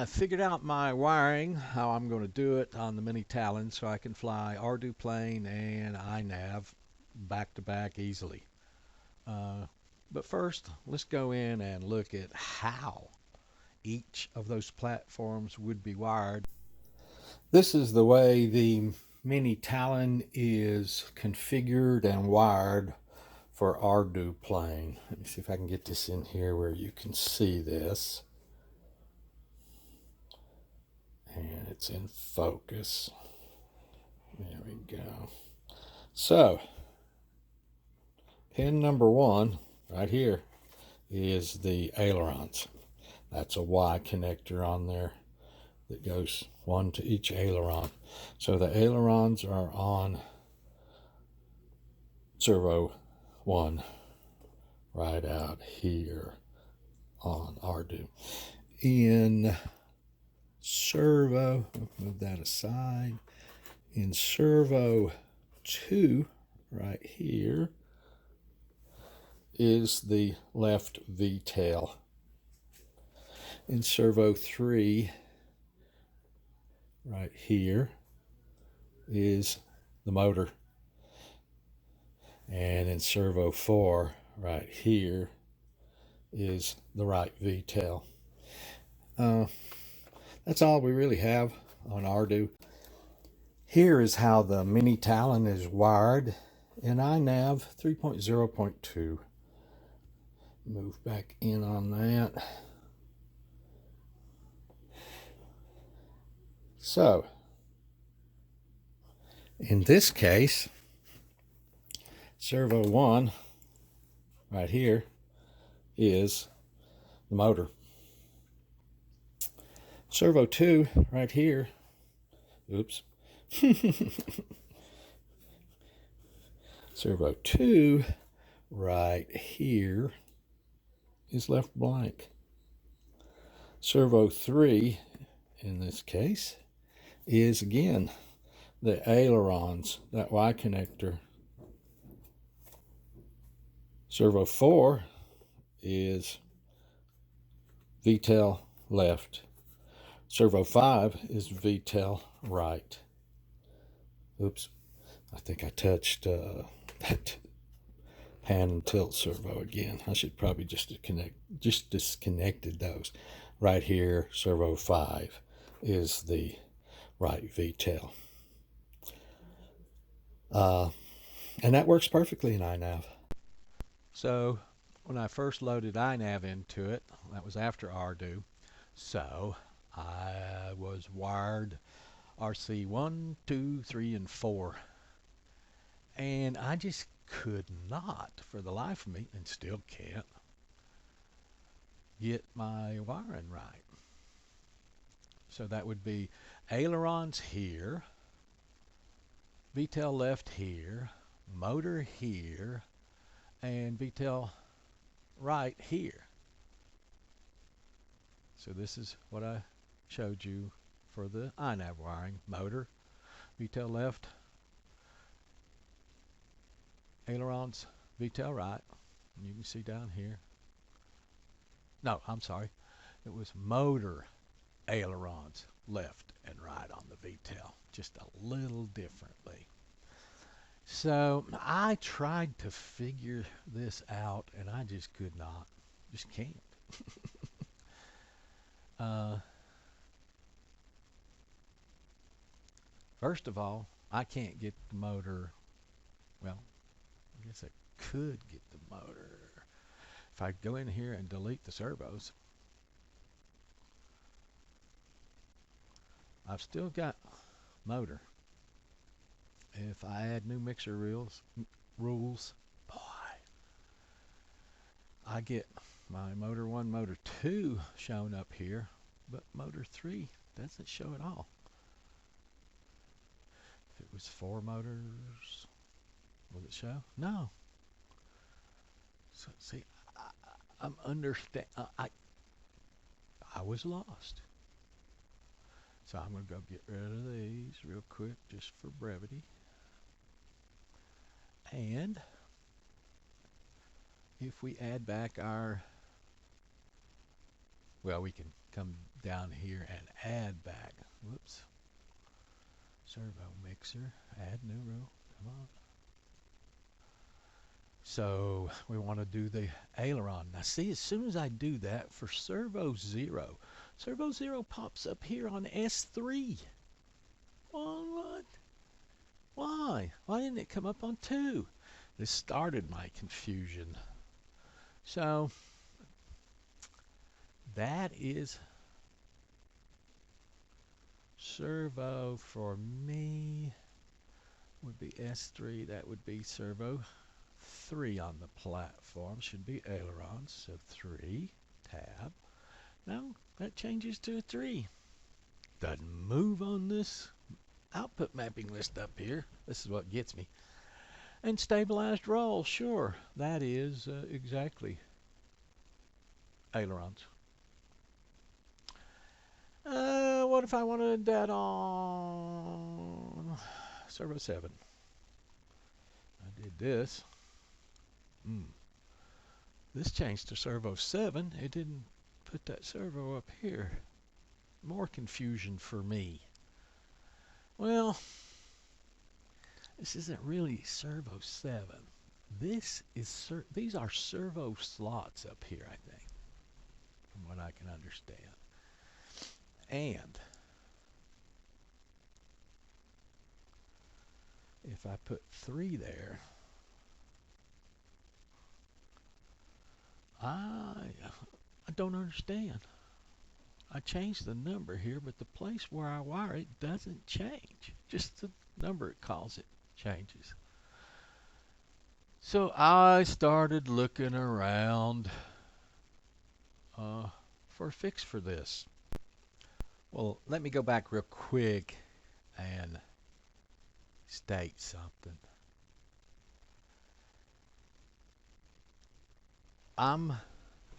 I figured out my wiring, how I'm going to do it on the mini Talon so I can fly Ardu plane and iNav back to back easily. Uh, but first, let's go in and look at how each of those platforms would be wired. This is the way the mini Talon is configured and wired for Ardu plane. Let me see if I can get this in here where you can see this. And it's in focus. There we go. So, pin number 1 right here is the ailerons. That's a Y connector on there that goes one to each aileron. So the ailerons are on servo 1 right out here on Ardu. In servo, move that aside. In servo 2 right here is the left V tail. In servo 3 right here is the motor. And in servo 4 right here is the right V tail. That's all we really have on Ardu. Here is how the mini Talon is wired in iNav 3.0.2. Move back in on that. So, in this case, servo 1 right here is the motor. Servo 2 right here, oops. Servo 2 right here is left blank. Servo 3 in this case is again the ailerons, that Y connector. Servo 4 is VTEL left. Servo 5 is VTEL right. Oops, I think I touched that pan and tilt servo again. I should probably just disconnected those. Right here, servo 5 is the right VTEL. And that works perfectly in iNav. So when I first loaded iNav into it, that was after Ardu. So I was wired RC 1, 2, 3, and 4. And I just could not, for the life of me, and still can't, get my wiring right. So that would be ailerons here, VTEL left here, motor here, and VTEL right here. So this is what I showed you for the iNav wiring. Motor, VTEL left, ailerons, VTEL right. And you can see down here. No, I'm sorry. It was motor, ailerons, left and right on the VTEL. Just a little differently. So I tried to figure this out and I just could not. Just can't. First of all, I can't get the motor. Well, I guess I could get the motor. If I go in here and delete the servos, I've still got motor. If I add new mixer rules, boy, I get my motor 1, motor 2 shown up here, but motor 3 doesn't show at all. If it was 4 motors, will it show? No. So see, I'm understand. I was lost. So I'm going to go get rid of these real quick just for brevity. And if we add back our, well, we can come down here and add back. Whoops. Servo mixer, add new row. Come on. So we want to do the aileron. Now see, as soon as I do that for servo 0 pops up here on S3. What? Why? Why didn't it come up on 2? This started my confusion. So that is servo for me would be S3. That would be servo 3 on the platform. Should be ailerons. So 3, tab. Now that changes to a 3. Doesn't move on this output mapping list up here. This is what gets me. And stabilized roll, sure, that is exactly ailerons. What if I wanted that on servo 7? I did this. This changed to servo 7. It didn't put that servo up here. More confusion for me. Well, this isn't really servo 7. This is these are servo slots up here, I think, from what I can understand. And if I put 3 there, I don't understand. I changed the number here, but the place where I wire it doesn't change. Just the number it calls it changes. So I started looking around for a fix for this. Well, let me go back real quick and state something. I'm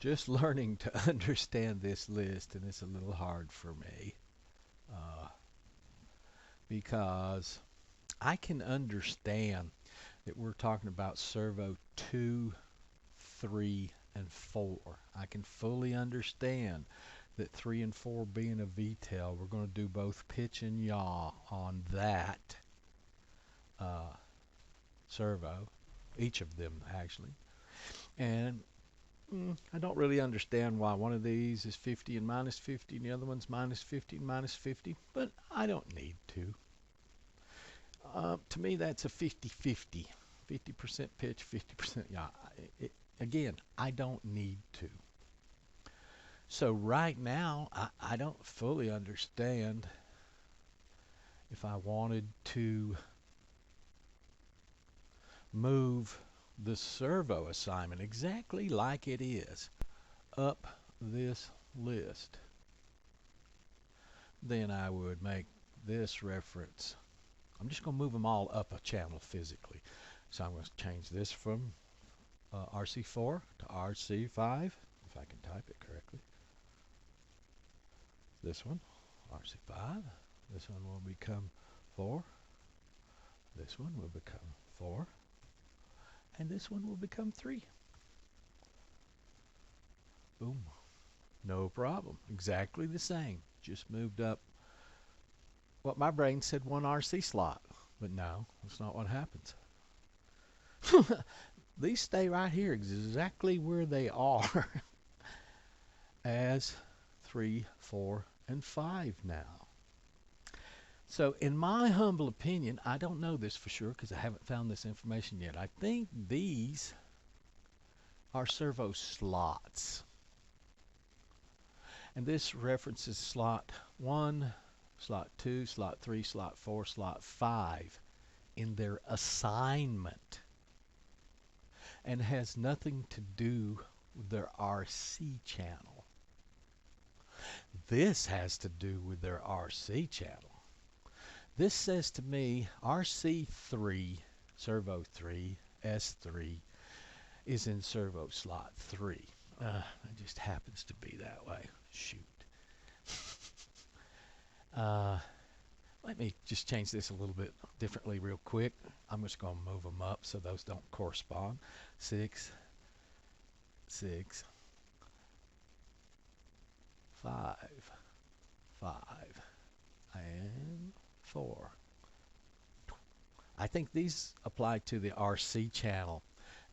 just learning to understand this list, and it's a little hard for me because I can understand that we're talking about servo 2, 3, and 4. I can fully understand that 3 and 4 being a V-tail, we're going to do both pitch and yaw on that servo, each of them actually. And I don't really understand why one of these is 50 and minus 50 and the other one's minus 50 and minus 50, but I don't need to. To me, that's a 50-50. 50% pitch, 50% yaw. Again, I don't need to. So right now, I don't fully understand if I wanted to move the servo assignment exactly like it is up this list. Then I would make this reference. I'm just going to move them all up a channel physically. So I'm going to change this from RC4 to RC5, if I can type it correctly. This one, RC5. This one will become 4. This one will become 4. And this one will become 3. Boom. No problem. Exactly the same. Just moved up what my brain said 1 RC slot. But no, that's not what happens. These stay right here exactly where they are as 3, 4, and 5 now. So in my humble opinion, I don't know this for sure because I haven't found this information yet. I think these are servo slots. And this references slot 1, slot 2, slot 3, slot 4, slot 5 in their assignment, and has nothing to do with their RC channel. This has to do with their RC channel. This says to me RC3, servo 3, S3 is in servo slot 3. It just happens to be that way. Shoot. Let me just change this a little bit differently real quick. I'm just going to move them up so those don't correspond. 6, 6, 5, 5, and 4. I think these apply to the RC channel.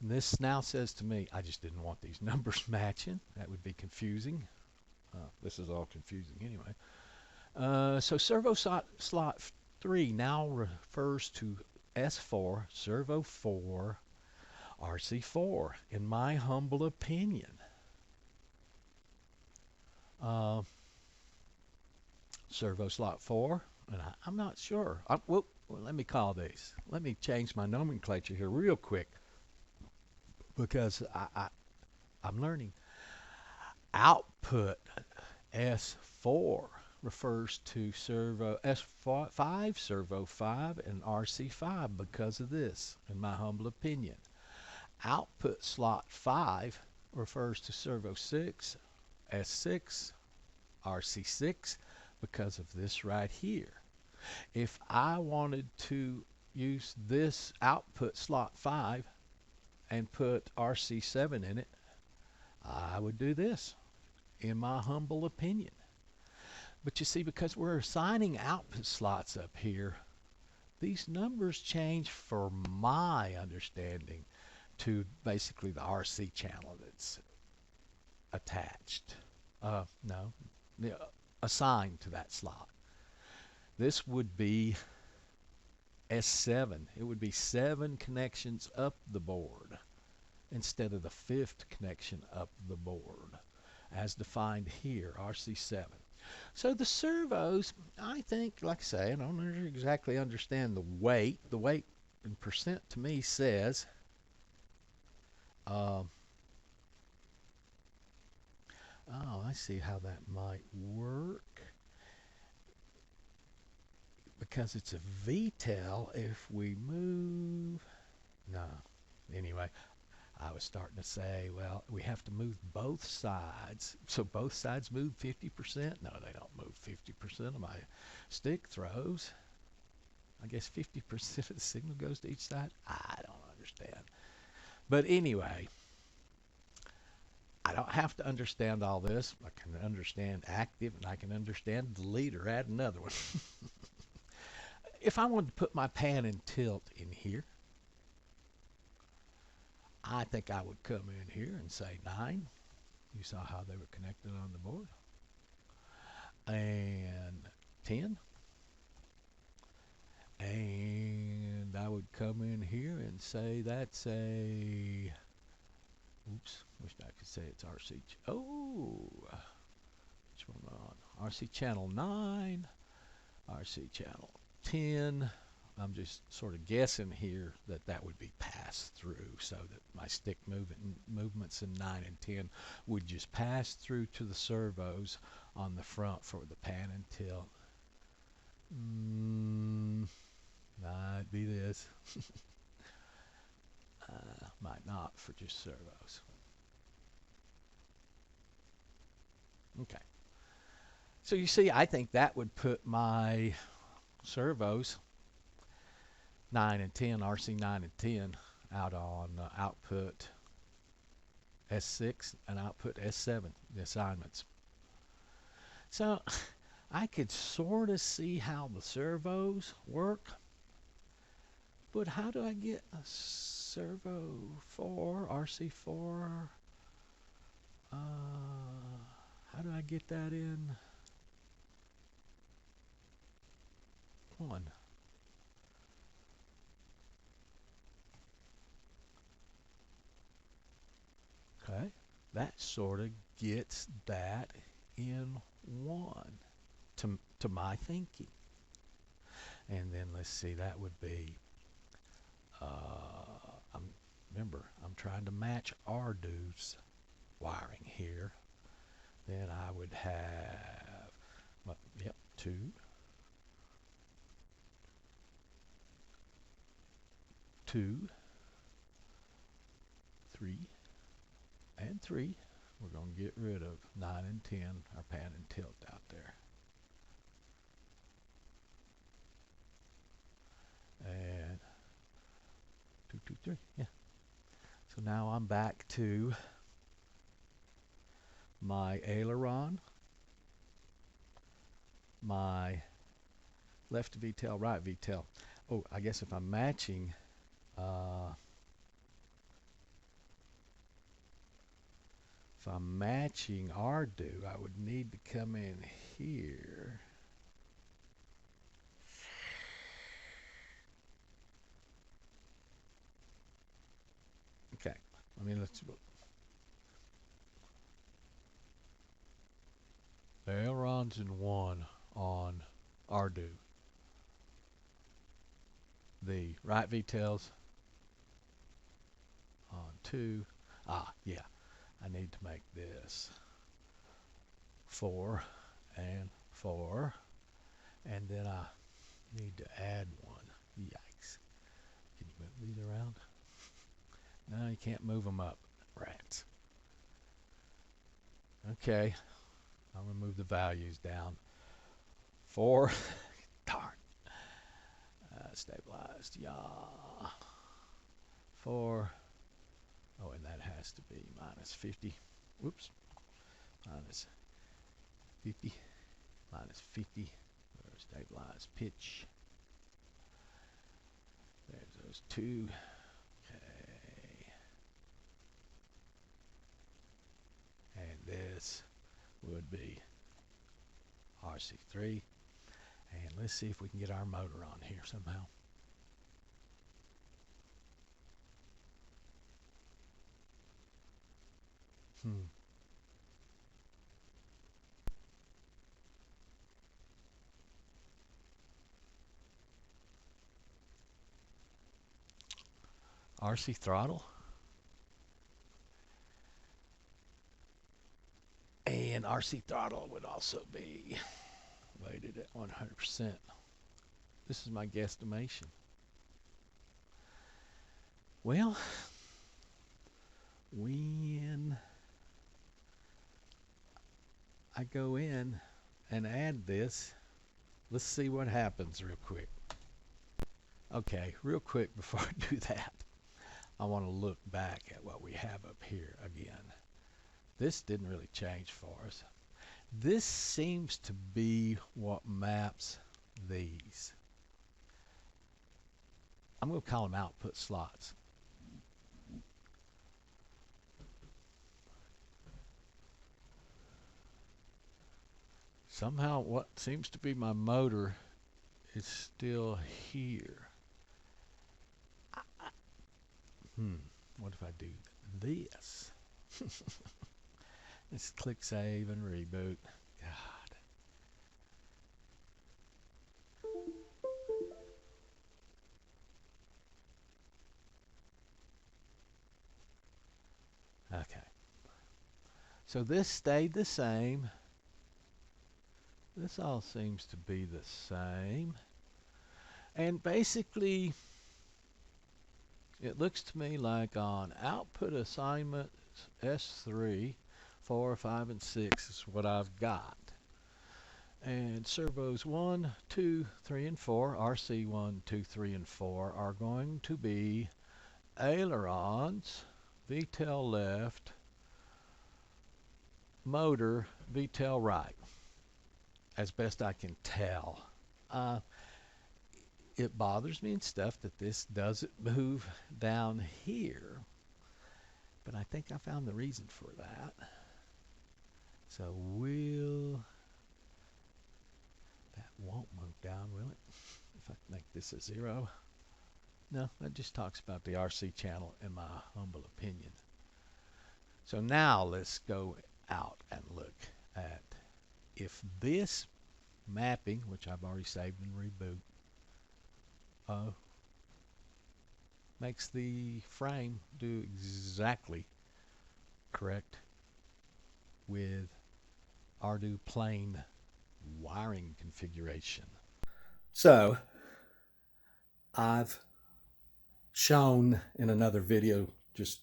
And this now says to me, I just didn't want these numbers matching. That would be confusing. This is all confusing anyway. So servo slot 3 now refers to S4, servo 4, RC4, in my humble opinion. Servo slot 4, and I'm not sure. Well, let me call these. Let me change my nomenclature here real quick because I'm learning. Output S4 refers to servo S5, servo 5, and RC5 because of this, in my humble opinion. Output slot 5 refers to servo 6, S6, RC6 because of this right here. If I wanted to use this output slot 5 and put RC7 in it, I would do this, in my humble opinion. But you see, because we're assigning output slots up here, these numbers change for my understanding to basically the RC channel that's attached. No, assigned to that slot. This would be S7. It would be 7 connections up the board instead of the 5th connection up the board, as defined here, RC7. So the servos, I think, like I say, I don't exactly understand the weight. The weight in percent to me says oh, I see how that might work. Because it's a VTEL, if we move... No. Anyway, I was starting to say, well, we have to move both sides. So both sides move 50%? No, they don't move 50% of my stick throws. I guess 50% of the signal goes to each side? I don't understand. But anyway, I don't have to understand all this. I can understand active, and I can understand delete or add another one. If I wanted to put my pan and tilt in here, I think I would come in here and say 9. You saw how they were connected on the board. And 10. And I would come in here and say that's a... Oops, wish I could say it's RC... Oh! Which one am I on? RC channel 9. RC channel 10. I'm just sort of guessing here that that would be passed through, so that my stick movements in 9 and 10 would just pass through to the servos on the front for the pan and tilt. Might be this. Might not for just servos. Okay. So you see, I think that would put my servos 9 and 10, RC 9 and 10, out on output S6 and output S7, the assignments. So I could sort of see how the servos work, but how do I get a servo 4, RC4? How do I get that in 1? Okay, that sort of gets that in 1 to my thinking. And then let's see, that would be, remember, I'm trying to match Ardu's wiring here. Then I would have, yep, 2, 2, 3, and 3. We're going to get rid of 9 and 10, our pan and tilt out there. And 2, 2, 3, yeah. So now I'm back to my aileron my left VTEL, right VTEL. Oh, I guess if I'm matching, uh, Ardu, I would need to come in here. Okay, I mean, let's. The aileron's in 1 on Ardu. The right VTEL's on 2. Yeah, I need to make this 4 and 4, and then I need to add 1. Yikes. Can you move these around? No, you can't move them up. Rats. Okay, I'm going to move the values down. 4. Darn. Stabilized. Yeah. 4. Oh, and that has to be minus 50. Whoops. Minus 50. Minus 50. Stabilized pitch. There's those 2. Okay. And this would be RC3. And let's see if we can get our motor on here somehow. RC throttle. And RC throttle would also be weighted at 100%. This is my guesstimation. Well, when I go in and add this, let's see what happens real quick. Okay, real quick before I do that, I want to look back at what we have up here again. This didn't really change for us. This seems to be what maps these. I'm going to call them output slots. Somehow what seems to be my motor is still here. What if I do this? Let's click save and reboot. God. Okay. So this stayed the same. This all seems to be the same. And basically, it looks to me like on output assignment S3, 4, 5, and 6 is what I've got. And servos 1, 2, 3, and 4, RC1, 2, 3, and 4 are going to be ailerons, VTEL left, motor, VTEL right, as best I can tell. It bothers me and stuff that this doesn't move down here, but I think I found the reason for that. So that won't move down, will it? If I make this a 0. No, that just talks about the RC channel in my humble opinion. So now let's go out and look at if this mapping, which I've already saved and reboot, makes the frame do exactly correct with Ardu plane wiring configuration. So I've shown in another video, just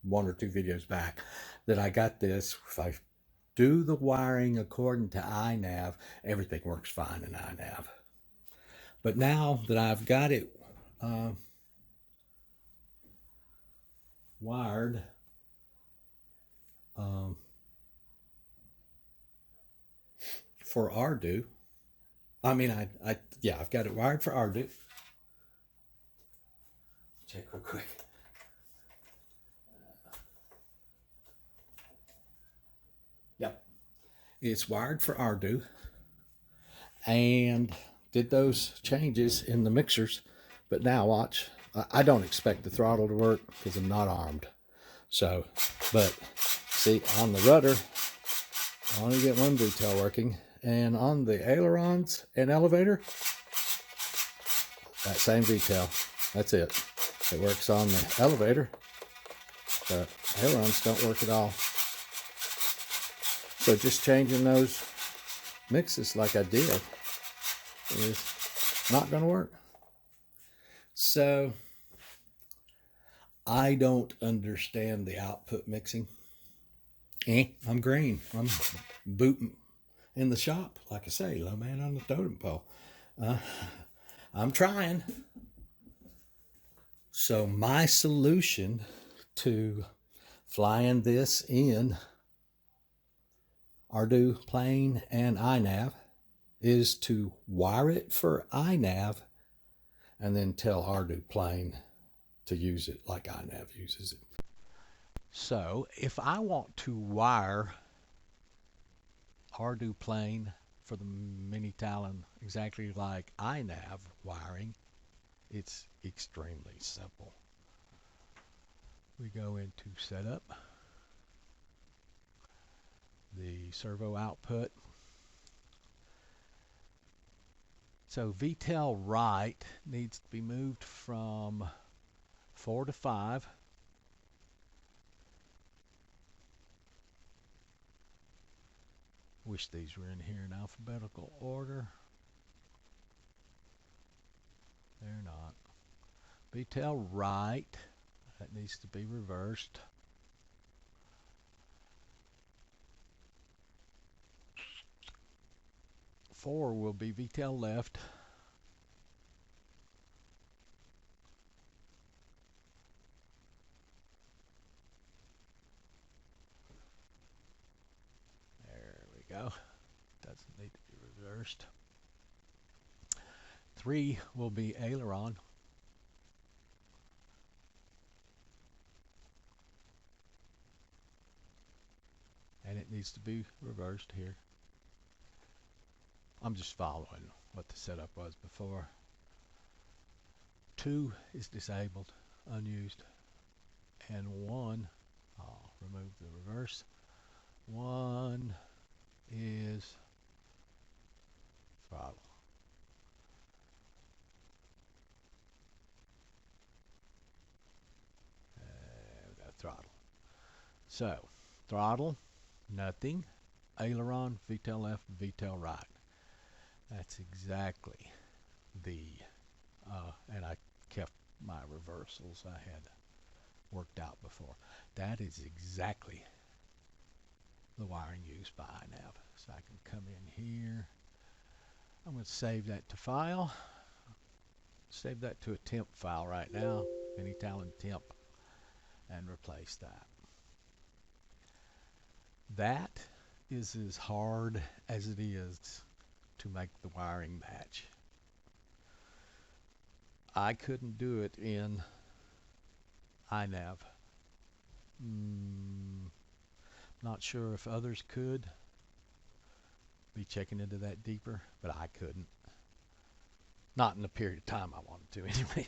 1 or 2 videos back, that I got this. If I do the wiring according to iNav, everything works fine in iNav. But now that I've got it wired, for Ardu. I mean, yeah, I've got it wired for Ardu. Check real quick. Yep, it's wired for Ardu, and did those changes in the mixers. But now watch, I don't expect the throttle to work because I'm not armed. So, but see, on the rudder, I only get one detail working, and on the ailerons and elevator, that same detail. That's it. It works on the elevator, but ailerons don't work at all. So just changing those mixes like I did is not going to work. So I don't understand the output mixing. I'm green. I'm booting in the shop. Like I say, low man on the totem pole. I'm trying. So my solution to flying this in Ardu plane and iNav is to wire it for iNav and then tell Ardu plane to use it like iNav uses it. So if I want to wire Ardu plane for the mini Talon exactly like iNav wiring, it's extremely simple. We go into setup, the servo output. So VTEL right needs to be moved from 4 to 5. Wish these were in here in alphabetical order. They're not. VTEL right, that needs to be reversed. Four will be VTEL left. There we go. Doesn't need to be reversed. 3 will be aileron. And it needs to be reversed here. I'm just following what the setup was before. 2 is disabled, unused. And 1, I'll remove the reverse. 1 is throttle. We got throttle. So, throttle, nothing. Aileron, VTEL left, VTEL right. That's exactly the, and I kept my reversals I had worked out before. That is exactly the wiring used by iNav. So I can come in here. I'm going to save that to file. Save that to a temp file right now, mini Talon temp, and replace that. That is as hard as it is to make the wiring match. I couldn't do it in iNav. Not sure if others could. Be checking into that deeper, but I couldn't. Not in the period of time I wanted to anyway.